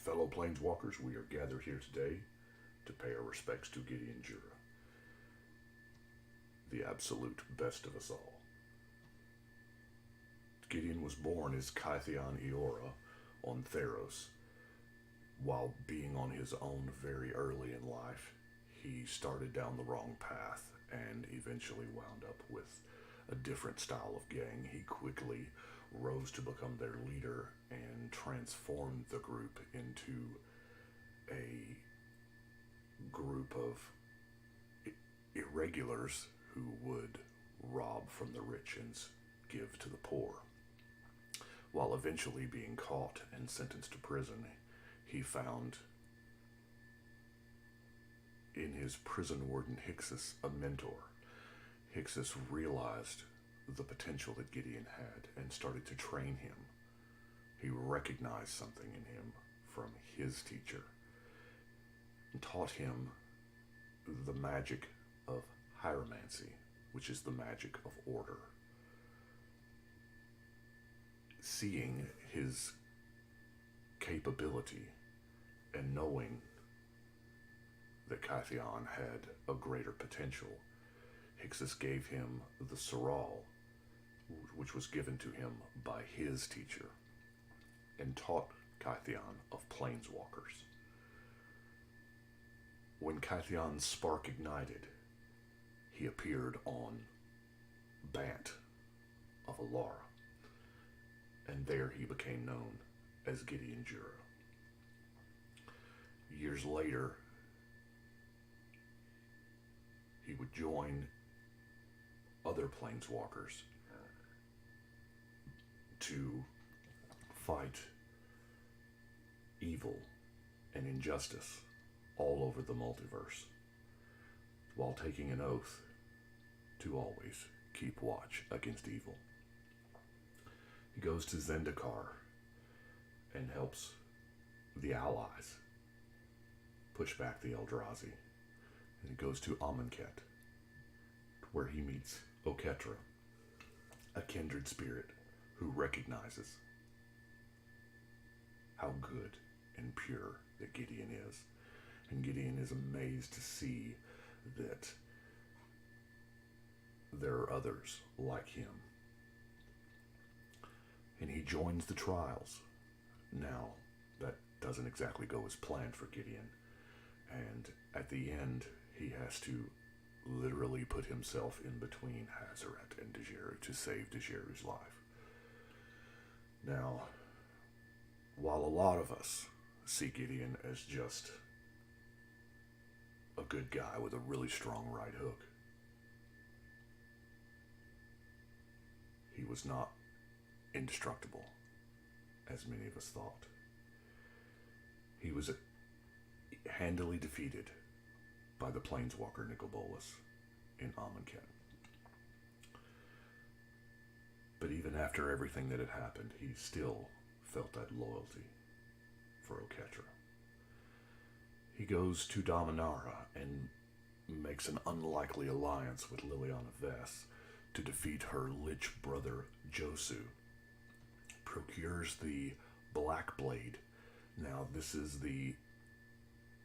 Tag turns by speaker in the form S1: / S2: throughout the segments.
S1: Fellow Planeswalkers, we are gathered here today to pay our respects to Gideon Jura, the absolute best of us all. Gideon was born as Kytheon Eora on Theros. While being on his own very early in life, he started down the wrong path and eventually wound up with a different style of gang. He quickly rose to become their leader and transformed the group into a group of irregulars who would rob from the rich and give to the poor. While eventually being caught and sentenced to prison, he found in his prison warden Hixus a mentor. Hixus realized the potential that Gideon had and started to train him. He recognized something in him from his teacher and taught him the magic of hieromancy, which is the magic of order. Seeing his capability and knowing that Kytheon had a greater potential, Hixus gave him the Siral, which was given to him by his teacher, and taught Kytheon of planeswalkers. When Kytheon's spark ignited, he appeared on Bant of Alara, and there he became known as Gideon Jura. Years later, he would join other planeswalkers to fight evil and injustice all over the multiverse, while taking an oath to always keep watch against evil. He goes to Zendikar and helps the allies push back the Eldrazi. And he goes to Amonkhet, where he meets Oketra, a kindred spirit who recognizes how good and pure that Gideon is. And Gideon is amazed to see that there are others like him. And he joins the trials. Now, that doesn't exactly go as planned for Gideon. And at the end, he has to literally put himself in between Hazaret and Dejeru to save Dejeru's life. Now, while a lot of us see Gideon as just a good guy with a really strong right hook, he was not indestructible, as many of us thought. He was handily defeated by the planeswalker Nicol in Amonkhet. But even after everything that had happened, he still felt that loyalty for Oketra. He goes to Dominara and makes an unlikely alliance with Liliana Vess to defeat her lich brother Josu. Procures the Black Blade. Now, this is the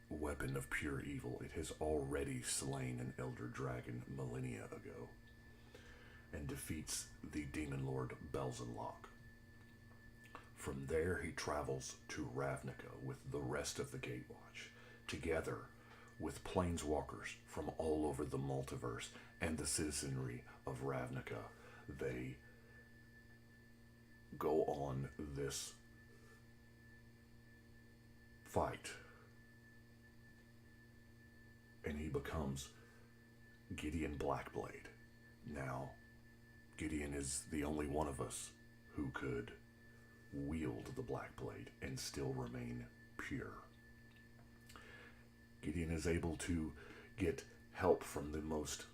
S1: weapon of pure evil. It has already slain an elder dragon millennia ago, and defeats the demon lord Belzenlok. From there, he travels to Ravnica with the rest of the Gatewatch, together with planeswalkers from all over the multiverse and the citizenry of Ravnica. They go on this fight, and he becomes Gideon Blackblade. Now, Gideon is the only one of us who could wield the Blackblade and still remain pure. Gideon is able to get help from the most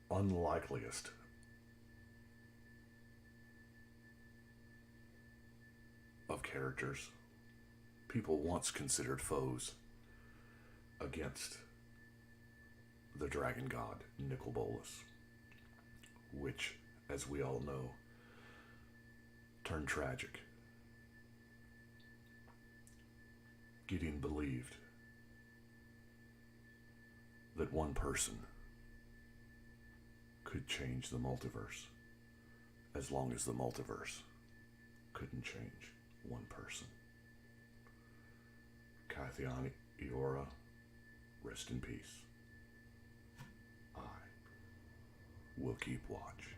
S1: unlikeliest of characters people once considered foes against the dragon god Nicol, which, as we all know, turned tragic. Gideon believed that one person could change the multiverse as long as the multiverse couldn't change one person. Kathiani Eora, rest in peace. I will keep watch.